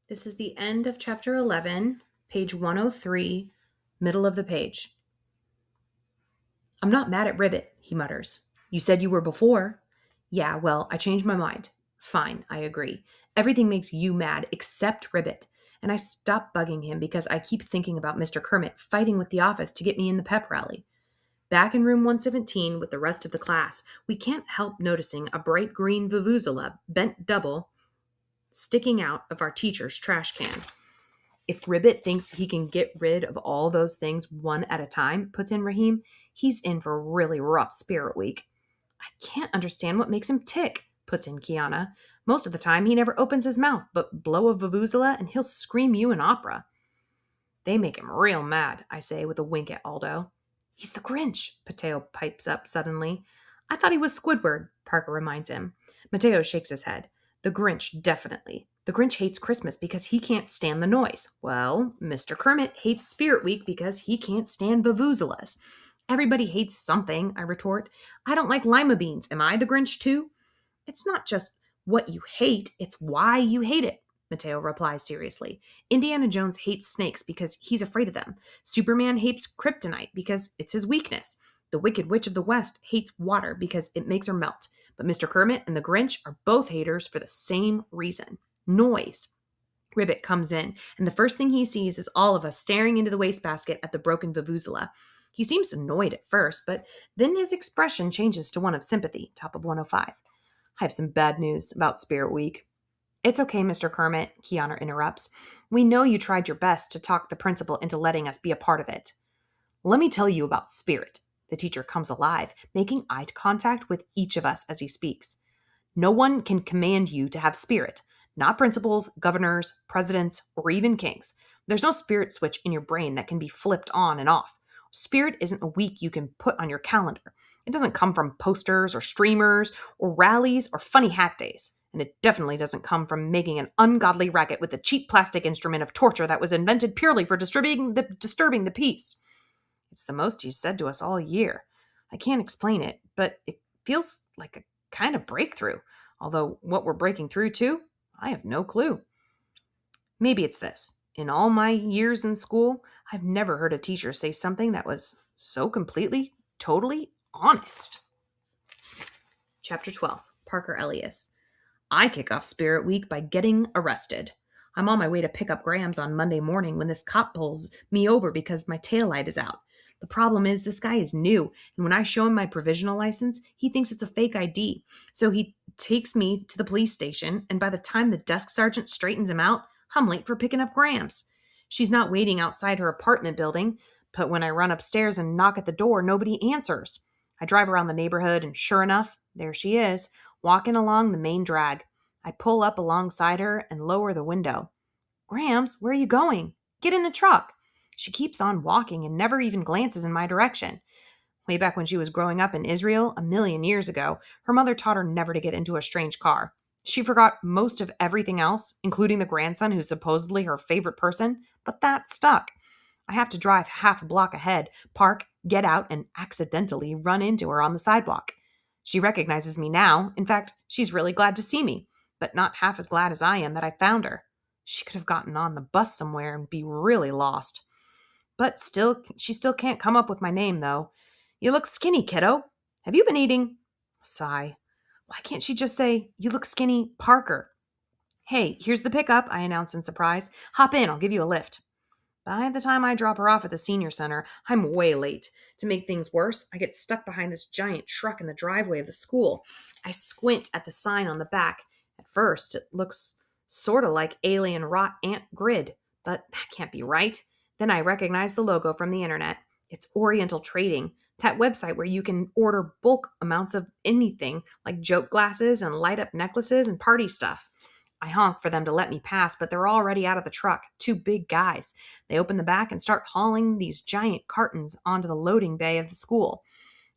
This is the end of chapter 11, page 103, middle of the page. I'm not mad at Ribbit, he mutters. You said you were before. Yeah, well, I changed my mind. Fine, I agree. Everything makes you mad except Ribbit. And I stop bugging him because I keep thinking about Mr. Kermit fighting with the office to get me in the pep rally. Back in room 117 with the rest of the class, we can't help noticing a bright green vuvuzela bent double sticking out of our teacher's trash can. If Ribbit thinks he can get rid of all those things one at a time, puts in Raheem, he's in for a really rough spirit week. I can't understand what makes him tick, puts in Kiana. Most of the time, he never opens his mouth, but blow a vuvuzela and he'll scream you an opera. They make him real mad, I say with a wink at Aldo. He's the Grinch, Mateo pipes up suddenly. I thought he was Squidward, Parker reminds him. Mateo shakes his head. The Grinch, definitely. The Grinch hates Christmas because he can't stand the noise. Well, Mr. Kermit hates Spirit Week because he can't stand vuvuzelas. Everybody hates something, I retort. I don't like lima beans. Am I the Grinch too? It's not just what you hate, it's why you hate it, Mateo replies seriously. Indiana Jones hates snakes because he's afraid of them. Superman hates kryptonite because it's his weakness. The Wicked Witch of the West hates water because it makes her melt. But Mr. Kermit and the Grinch are both haters for the same reason. Noise. Ribbit comes in, and the first thing he sees is all of us staring into the wastebasket at the broken vuvuzela. He seems annoyed at first, but then his expression changes to one of sympathy, top of 105. I have some bad news about Spirit Week. It's okay, Mr. Kermit, Kiana interrupts. We know you tried your best to talk the principal into letting us be a part of it. Let me tell you about Spirit. The teacher comes alive, making eye contact with each of us as he speaks. No one can command you to have spirit. Not principals, governors, presidents, or even kings. There's no spirit switch in your brain that can be flipped on and off. Spirit isn't a week you can put on your calendar. It doesn't come from posters or streamers or rallies or funny hat days. And it definitely doesn't come from making an ungodly racket with a cheap plastic instrument of torture that was invented purely for disturbing the peace. It's the most he's said to us all year. I can't explain it, but it feels like a kind of breakthrough. Although what we're breaking through to, I have no clue. Maybe it's this. In all my years in school, I've never heard a teacher say something that was so completely, totally honest. Chapter 12, Parker Elias. I kick off Spirit Week by getting arrested. I'm on my way to pick up Grams on Monday morning when this cop pulls me over because my taillight is out. The problem is this guy is new, and when I show him my provisional license, he thinks it's a fake ID. So he takes me to the police station, and by the time the desk sergeant straightens him out, I'm late for picking up Grams. She's not waiting outside her apartment building, but when I run upstairs and knock at the door, nobody answers. I drive around the neighborhood, and sure enough, there she is, walking along the main drag. I pull up alongside her and lower the window. Grams, where are you going? Get in the truck. She keeps on walking and never even glances in my direction. Way back when she was growing up in Israel, 1,000,000 years ago, her mother taught her never to get into a strange car. She forgot most of everything else, including the grandson who's supposedly her favorite person, but that stuck. I have to drive half a block ahead, park, get out, and accidentally run into her on the sidewalk. She recognizes me now. In fact, she's really glad to see me, but not half as glad as I am that I found her. She could have gotten on the bus somewhere and be really lost. But she still can't come up with my name, though. You look skinny, kiddo. Have you been eating? Sigh. Why can't she just say, you look skinny, Parker? Hey, here's the pickup, I announce in surprise. Hop in, I'll give you a lift. By the time I drop her off at the senior center, I'm way late. To make things worse, I get stuck behind this giant truck in the driveway of the school. I squint at the sign on the back. At first, it looks sort of like Alien Rot Ant Grid, but that can't be right. Then I recognize the logo from the internet. It's Oriental Trading, that website where you can order bulk amounts of anything, like joke glasses and light up necklaces and party stuff. I honk for them to let me pass, but they're already out of the truck, two big guys. They open the back and start hauling these giant cartons onto the loading bay of the school.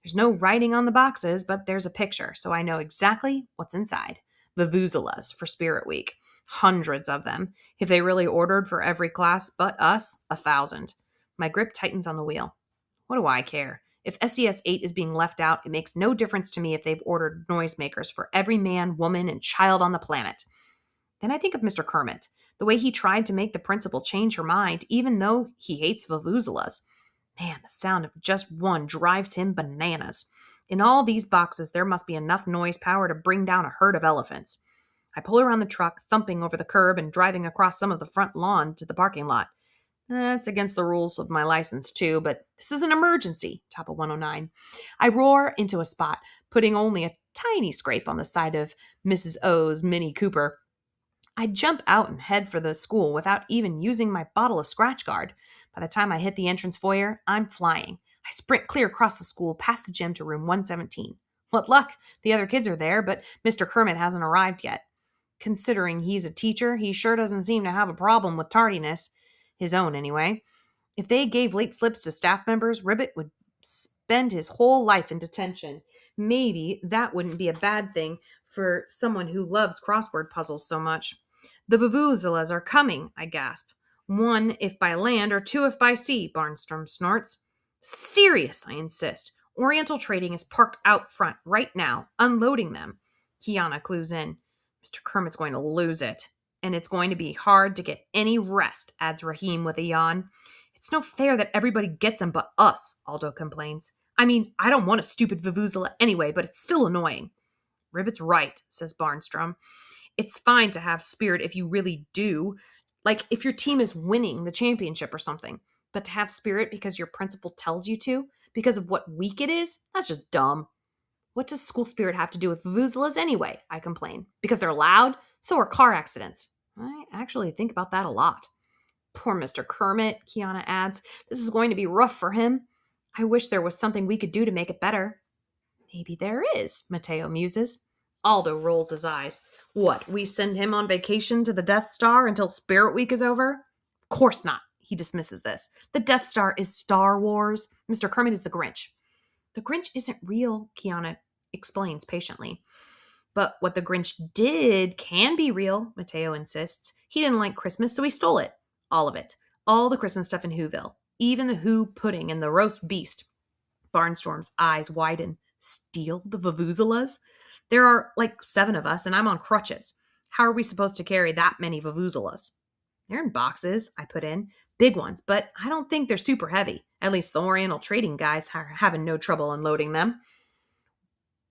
There's no writing on the boxes, but there's a picture, so I know exactly what's inside. Vuvuzelas for Spirit Week. Hundreds of them. If they really ordered for every class but us, 1,000. My grip tightens on the wheel. What do I care? If SES 8 is being left out, it makes no difference to me if they've ordered noisemakers for every man, woman, and child on the planet. Then I think of Mr. Kermit. The way he tried to make the principal change her mind, even though he hates vuvuzelas. Man, the sound of just one drives him bananas. In all these boxes, there must be enough noise power to bring down a herd of elephants. I pull around the truck, thumping over the curb and driving across some of the front lawn to the parking lot. That's against the rules of my license, too, but this is an emergency, top of 109. I roar into a spot, putting only a tiny scrape on the side of Mrs. O's Mini Cooper. I jump out and head for the school without even using my bottle of scratch guard. By the time I hit the entrance foyer, I'm flying. I sprint clear across the school, past the gym to room 117. What luck! The other kids are there, but Mr. Kermit hasn't arrived yet. Considering he's a teacher, he sure doesn't seem to have a problem with tardiness. His own, anyway. If they gave late slips to staff members, Ribbit would spend his whole life in detention. Maybe that wouldn't be a bad thing for someone who loves crossword puzzles so much. The vuvuzelas are coming, I gasp. 1 if by land or 2 if by sea, Barnstorm snorts. Serious, I insist. Oriental Trading is parked out front right now, unloading them. Kiana clues in. Mr. Kermit's going to lose it. And it's going to be hard to get any rest, adds Raheem with a yawn. It's no fair that everybody gets them but us, Aldo complains. I mean, I don't want a stupid vuvuzela anyway, but it's still annoying. Ribbit's right, says Barnstrom. It's fine to have spirit if you really do. Like if your team is winning the championship or something. But to have spirit because your principal tells you to, because of what week it is, that's just dumb. What does school spirit have to do with vuvuzelas anyway? I complain. Because they're loud? So are car accidents. I actually think about that a lot. Poor Mr. Kermit, Kiana adds. This is going to be rough for him. I wish there was something we could do to make it better. Maybe there is, Mateo muses. Aldo rolls his eyes. What, we send him on vacation to the Death Star until Spirit Week is over? Of course not. He dismisses this. The Death Star is Star Wars. Mr. Kermit is the Grinch. The Grinch isn't real, Kiana explains patiently. But what the Grinch did can be real, Mateo insists. He didn't like Christmas, so he stole it. All of it. All the Christmas stuff in Whoville. Even the Who pudding and the roast beast. Barnstorm's eyes widen. Steal the vuvuzelas? There are like 7 of us, and I'm on crutches. How are we supposed to carry that many vuvuzelas? They're in boxes, I put in. Big ones, but I don't think they're super heavy. At least the Oriental Trading guys are having no trouble unloading them.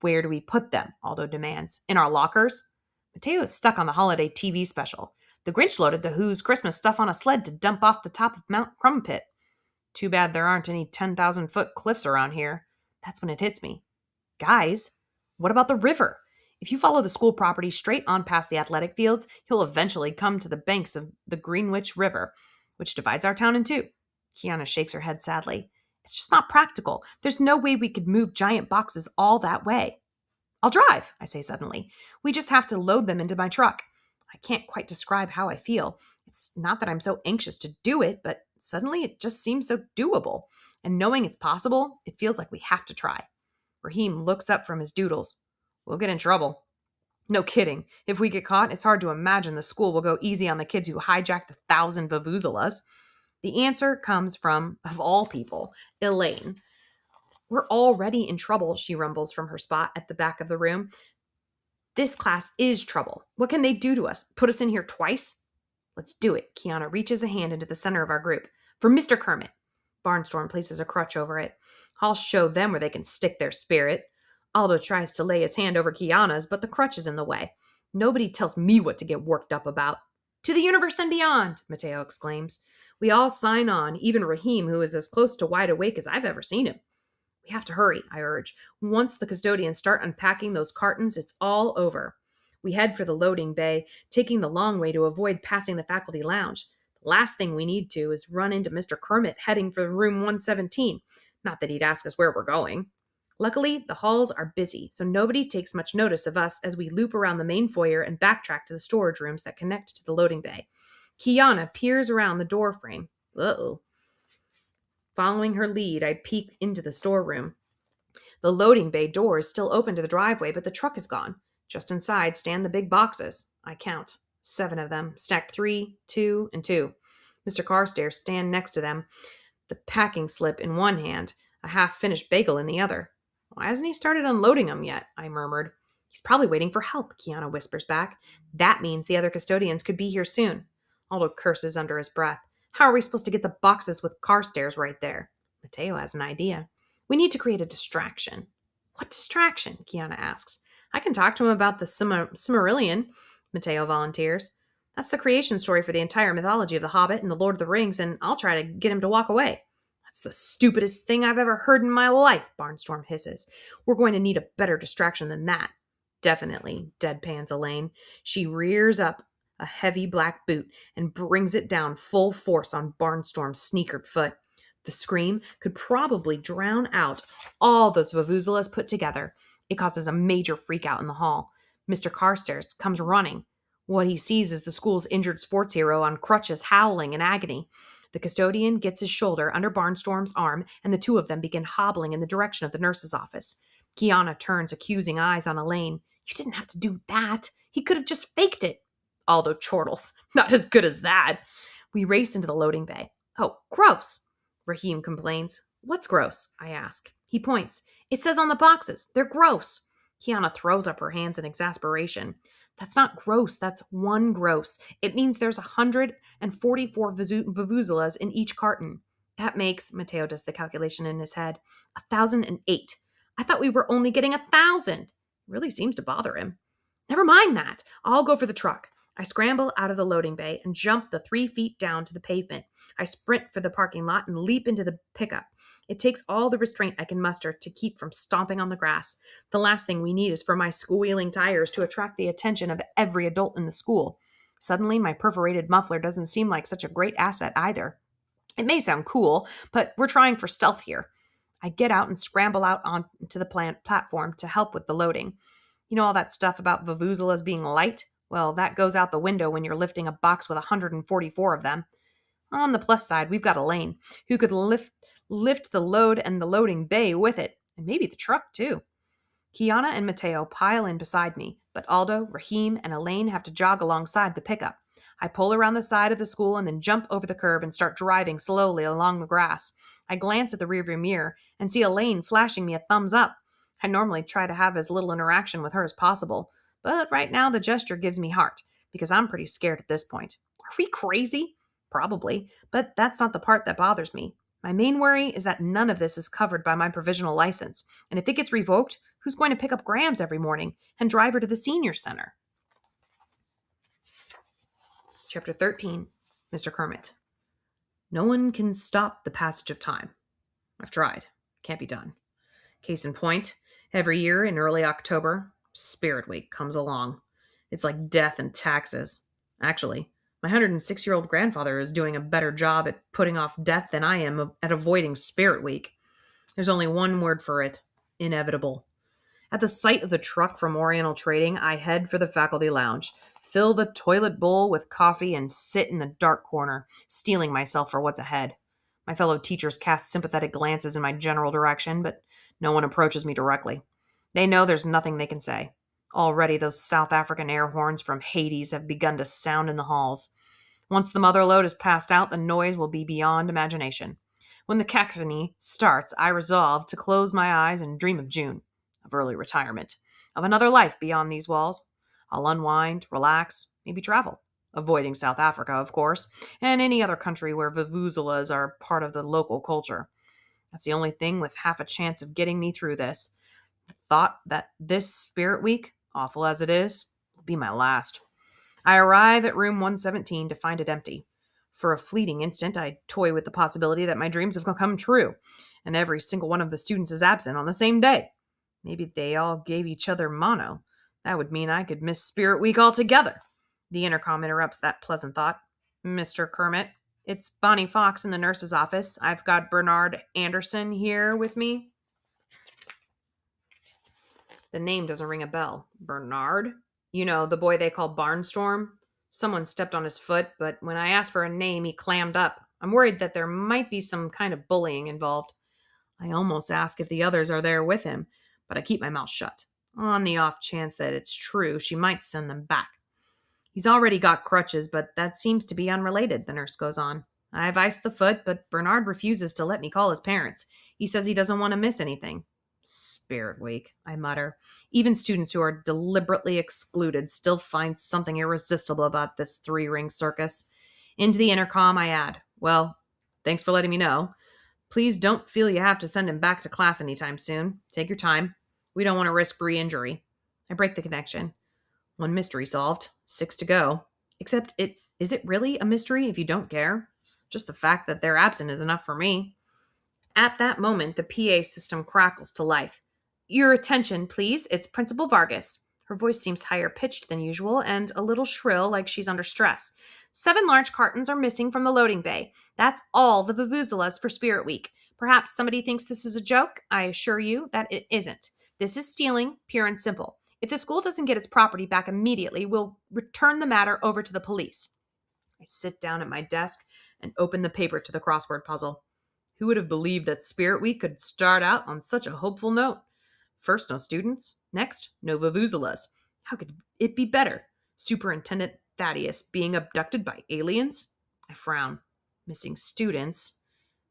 Where do we put them? Aldo demands. In our lockers? Mateo is stuck on the holiday TV special. The Grinch loaded the Who's Christmas stuff on a sled to dump off the top of Mount Crumpit. Too bad there aren't any 10,000-foot cliffs around here. That's when it hits me. Guys, what about the river? If you follow the school property straight on past the athletic fields, you'll eventually come to the banks of the Greenwich River, which divides our town in 2. Kiana shakes her head sadly. It's just not practical. There's no way we could move giant boxes all that way. I'll drive, I say suddenly. We just have to load them into my truck. I can't quite describe how I feel. It's not that I'm so anxious to do it, but suddenly it just seems so doable. And knowing it's possible, it feels like we have to try. Raheem looks up from his doodles. We'll get in trouble. No kidding. If we get caught, it's hard to imagine the school will go easy on the kids who hijacked 1,000 vuvuzelas. The answer comes from, of all people, Elaine. We're already in trouble, she rumbles from her spot at the back of the room. This class is trouble. What can they do to us? Put us in here twice? Let's do it. Kiana reaches a hand into the center of our group. For Mr. Kermit. Barnstorm places a crutch over it. I'll show them where they can stick their spirit. Aldo tries to lay his hand over Kiana's, but the crutch is in the way. Nobody tells me what to get worked up about. To the universe and beyond, Mateo exclaims. We all sign on, even Raheem, who is as close to wide awake as I've ever seen him. We have to hurry, I urge. Once the custodians start unpacking those cartons, it's all over. We head for the loading bay, taking the long way to avoid passing the faculty lounge. The last thing we need to is run into Mr. Kermit heading for room 117. Not that he'd ask us where we're going. Luckily, the halls are busy, so nobody takes much notice of us as we loop around the main foyer and backtrack to the storage rooms that connect to the loading bay. Kiana peers around the door frame. Uh-oh. Following her lead, I peek into the storeroom. The loading bay door is still open to the driveway, but the truck is gone. Just inside stand the big boxes. I count. 7 of them, stacked 3, 2, and 2. Mr. Carstairs stand next to them, the packing slip in one hand, a half-finished bagel in the other. Why hasn't he started unloading them yet? I murmured. He's probably waiting for help, Kiana whispers back. That means the other custodians could be here soon. Aldo curses under his breath. How are we supposed to get the boxes with car stairs right there? Mateo has an idea. We need to create a distraction. What distraction? Kiana asks. I can talk to him about the Cimmerillion, Mateo volunteers. That's the creation story for the entire mythology of The Hobbit and The Lord of the Rings, and I'll try to get him to walk away. That's the stupidest thing I've ever heard in my life, Barnstorm hisses. We're going to need a better distraction than that. Definitely, deadpans Elaine. She rears up a heavy black boot and brings it down full force on Barnstorm's sneakered foot. The scream could probably drown out all those vuvuzelas put together. It causes a major freakout in the hall. Mr. Carstairs comes running. What he sees is the school's injured sports hero on crutches howling in agony. The custodian gets his shoulder under Barnstorm's arm, and the two of them begin hobbling in the direction of the nurse's office. Kiana turns accusing eyes on Elaine. You didn't have to do that. He could have just faked it. Aldo chortles. Not as good as that. We race into the loading bay. Oh, gross. Raheem complains. What's gross? I ask. He points. It says on the boxes. They're gross. Kiana throws up her hands in exasperation. That's not gross. That's one gross. It means there's 144 vuvuzelas in each carton. That makes, Mateo does the calculation in his head, 1,008. I thought we were only getting 1,000. It really seems to bother him. Never mind that. I'll go for the truck. I scramble out of the loading bay and jump the 3 feet down to the pavement. I sprint for the parking lot and leap into the pickup. It takes all the restraint I can muster to keep from stomping on the grass. The last thing we need is for my squealing tires to attract the attention of every adult in the school. Suddenly, my perforated muffler doesn't seem like such a great asset either. It may sound cool, but we're trying for stealth here. I get out and scramble out onto the platform to help with the loading. You know all that stuff about vuvuzelas being light? Well, that goes out the window when you're lifting a box with 144 of them. On the plus side, we've got Elaine, who could lift the load and the loading bay with it, and maybe the truck too. Kiana and Mateo pile in beside me, but Aldo, Raheem, and Elaine have to jog alongside the pickup. I pull around the side of the school and then jump over the curb and start driving slowly along the grass. I glance at the rearview mirror and see Elaine flashing me a thumbs up. I normally try to have as little interaction with her as possible, but right now the gesture gives me heart, because I'm pretty scared at this point. Are we crazy? Probably, but that's not the part that bothers me. My main worry is that none of this is covered by my provisional license, and if it gets revoked, who's going to pick up Grams every morning and drive her to the senior center? Chapter 13, Mr. Kermit. No one can stop the passage of time. I've tried. Can't be done. Case in point, every year in early October, Spirit Week comes along. It's like death and taxes. Actually, my 106-year-old grandfather is doing a better job at putting off death than I am at avoiding Spirit Week. There's only one word for it: inevitable. At the sight of the truck from Oriental Trading, I head for the faculty lounge, fill the toilet bowl with coffee, and sit in the dark corner, steeling myself for what's ahead. My fellow teachers cast sympathetic glances in my general direction, but no one approaches me directly. They know there's nothing they can say. Already those South African air horns from Hades have begun to sound in the halls. Once the mother load is passed out, the noise will be beyond imagination. When the cacophony starts, I resolve to close my eyes and dream of June, of early retirement, of another life beyond these walls. I'll unwind, relax, maybe travel, avoiding South Africa, of course, and any other country where vuvuzelas are part of the local culture. That's the only thing with half a chance of getting me through this. The thought that this Spirit Week, awful as it is, will be my last. I arrive at room 117 to find it empty. For a fleeting instant, I toy with the possibility that my dreams have come true, and every single one of the students is absent on the same day. Maybe they all gave each other mono. That would mean I could miss Spirit Week altogether. The intercom interrupts that pleasant thought. Mr. Kermit, it's Bonnie Fox in the nurse's office. I've got Bernard Anderson here with me. The name doesn't ring a bell. Bernard? You know, the boy they call Barnstorm? Someone stepped on his foot, but when I asked for a name, he clammed up. I'm worried that there might be some kind of bullying involved. I almost ask if the others are there with him, but I keep my mouth shut. On the off chance that it's true, she might send them back. He's already got crutches, but that seems to be unrelated, the nurse goes on. I've iced the foot, but Bernard refuses to let me call his parents. He says he doesn't want to miss anything. Spirit Week, I mutter. Even students who are deliberately excluded still find something irresistible about this three-ring circus. Into the intercom, I add, "Well, thanks for letting me know. Please don't feel you have to send him back to class anytime soon. Take your time. We don't want to risk re-injury." I break the connection. One mystery solved. 6 to go. Except is it really a mystery if you don't care? Just the fact that they're absent is enough for me. At that moment, the PA system crackles to life. "Your attention, please. It's Principal Vargas." Her voice seems higher pitched than usual and a little shrill, like she's under stress. "7 large cartons are missing from the loading bay. That's all the vuvuzelas for Spirit Week. Perhaps somebody thinks this is a joke. I assure you that it isn't. This is stealing, pure and simple. If the school doesn't get its property back immediately, we'll return the matter over to the police." I sit down at my desk and open the paper to the crossword puzzle. Who would have believed that Spirit Week could start out on such a hopeful note? First, no students. Next, no vuvuzelas. How could it be better? Superintendent Thaddeus being abducted by aliens? I frown. Missing students.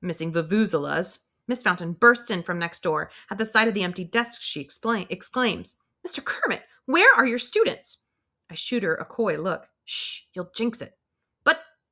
Missing vuvuzelas. Miss Fountain bursts in from next door. At the sight of the empty desk, she exclaims, "Mr. Kermit, where are your students?" I shoot her a coy look. "Shh, you'll jinx it."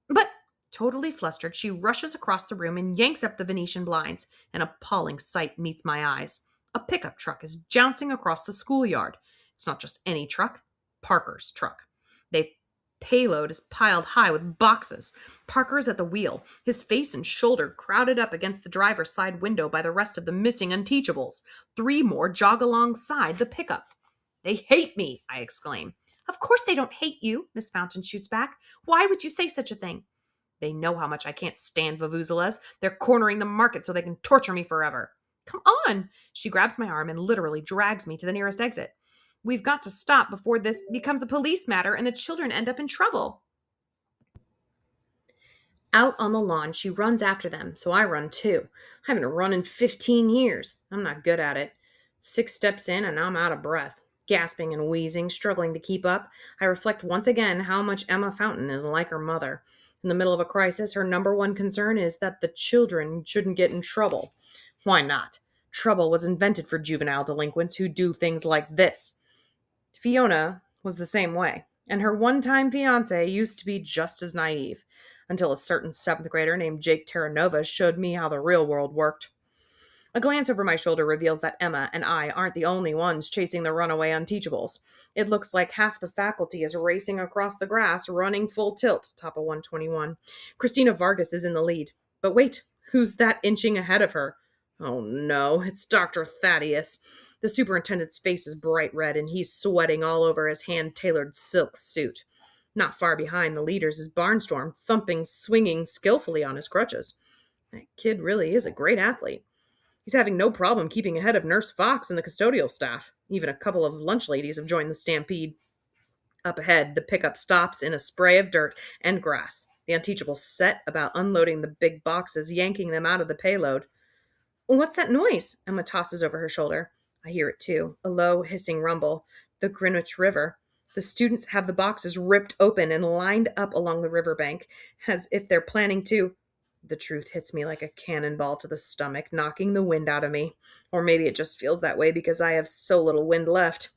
But, totally flustered, she rushes across the room and yanks up the Venetian blinds. An appalling sight meets my eyes. A pickup truck is jouncing across the schoolyard. It's not just any truck, Parker's truck. The payload is piled high with boxes. Parker is at the wheel, his face and shoulder crowded up against the driver's side window by the rest of the missing Unteachables. 3 more jog alongside the pickup. "They hate me," I exclaim. "Of course they don't hate you," Miss Fountain shoots back. "Why would you say such a thing?" "They know how much I can't stand vuvuzelas. They're cornering the market so they can torture me forever." "Come on." She grabs my arm and literally drags me to the nearest exit. "We've got to stop before this becomes a police matter and the children end up in trouble." Out on the lawn, she runs after them, so I run too. I haven't run in 15 years. I'm not good at it. 6 steps in and I'm out of breath. Gasping and wheezing, struggling to keep up, I reflect once again how much Emma Fountain is like her mother. In the middle of a crisis, her number one concern is that the children shouldn't get in trouble. Why not? Trouble was invented for juvenile delinquents who do things like this. Fiona was the same way, and her one-time fiancé used to be just as naive, until a certain 7th grader named Jake Terranova showed me how the real world worked. A glance over my shoulder reveals that Emma and I aren't the only ones chasing the runaway Unteachables. It looks like half the faculty is racing across the grass, running full tilt, top of 121. Christina Vargas is in the lead. But wait, who's that inching ahead of her? Oh no, it's Dr. Thaddeus. The superintendent's face is bright red, and he's sweating all over his hand-tailored silk suit. Not far behind the leaders is Barnstorm, thumping, swinging skillfully on his crutches. That kid really is a great athlete. He's having no problem keeping ahead of Nurse Fox and the custodial staff. Even a couple of lunch ladies have joined the stampede. Up ahead, the pickup stops in a spray of dirt and grass. The Unteachables set about unloading the big boxes, yanking them out of the payload. "What's that noise?" Emma tosses over her shoulder. I hear it too, a low, hissing rumble. The Greenwich River. The students have the boxes ripped open and lined up along the riverbank, as if they're planning to... The truth hits me like a cannonball to the stomach, knocking the wind out of me. Or maybe it just feels that way because I have so little wind left.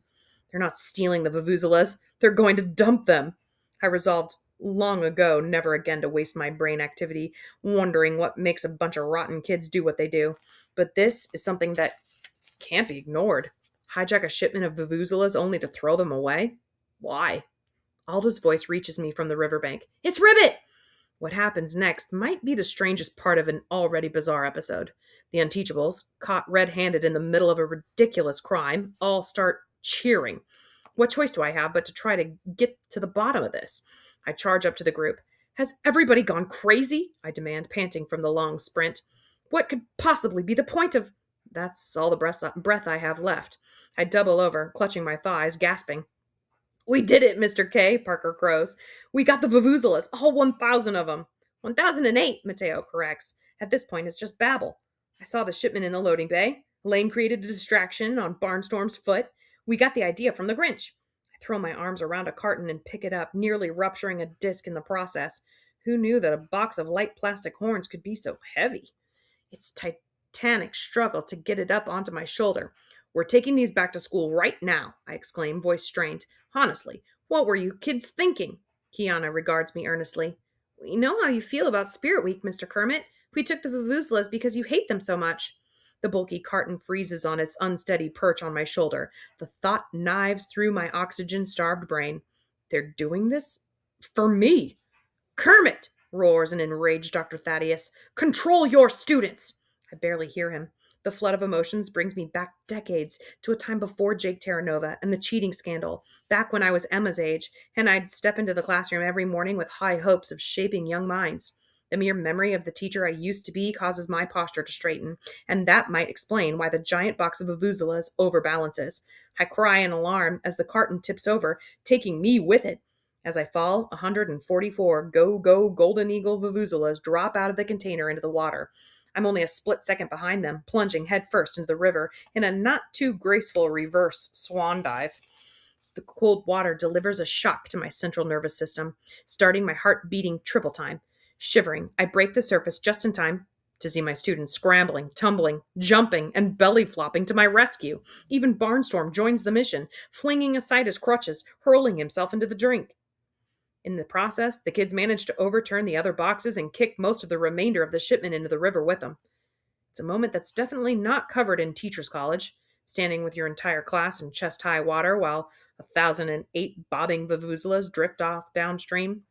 They're not stealing the vuvuzelas. They're going to dump them. I resolved long ago never again to waste my brain activity wondering what makes a bunch of rotten kids do what they do. But this is something that can't be ignored. Hijack a shipment of vuvuzelas only to throw them away? Why? Alda's voice reaches me from the riverbank. "It's Ribbit!" What happens next might be the strangest part of an already bizarre episode. The Unteachables, caught red-handed in the middle of a ridiculous crime, all start cheering. What choice do I have but to try to get to the bottom of this? I charge up to the group. "Has everybody gone crazy?" I demand, panting from the long sprint. "What could possibly be the point of—" That's all the breath I have left. I double over, clutching my thighs, gasping. "We did it, Mr. K," Parker crows. "We got the vuvuzelas, all 1,000 of them." 1,008, Mateo corrects. At this point, it's just babble. "I saw the shipment in the loading bay. Lane created a distraction on Barnstorm's foot. We got the idea from the Grinch." I throw my arms around a carton and pick it up, nearly rupturing a disc in the process. Who knew that a box of light plastic horns could be so heavy? It's titanic struggle to get it up onto my shoulder. "We're taking these back to school right now," I exclaim, voice strained. "Honestly, what were you kids thinking?" Kiana regards me earnestly. We know how you feel about Spirit Week, Mr. Kermit. We took the vuvuzelas because you hate them so much. The bulky carton freezes on its unsteady perch on my shoulder. The thought knives through my oxygen starved brain. They're doing this for me. Kermit! Roars an enraged Dr. Thaddeus. Control your students! I barely hear him. The flood of emotions brings me back decades to a time before Jake Terranova and the cheating scandal, back when I was Emma's age, and I'd step into the classroom every morning with high hopes of shaping young minds. The mere memory of the teacher I used to be causes my posture to straighten, and that might explain why the giant box of vuvuzelas overbalances. I cry in alarm as the carton tips over, taking me with it. As I fall, 144 go Golden Eagle vuvuzelas drop out of the container into the water. I'm only a split second behind them, plunging headfirst into the river in a not too graceful reverse swan dive. The cold water delivers a shock to my central nervous system, starting my heart beating triple time. Shivering, I break the surface just in time to see my students scrambling, tumbling, jumping, and belly flopping to my rescue. Even Barnstorm joins the mission, flinging aside his crutches, hurling himself into the drink. In the process, the kids manage to overturn the other boxes and kick most of the remainder of the shipment into the river with them. It's a moment that's definitely not covered in Teachers College, standing with your entire class in chest high water while 1,008 bobbing vuvuzelas drift off downstream.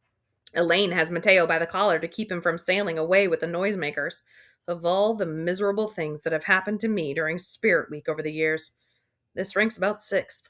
Elaine has Mateo by the collar to keep him from sailing away with the noisemakers. Of all the miserable things that have happened to me during Spirit Week over the years, this ranks about sixth.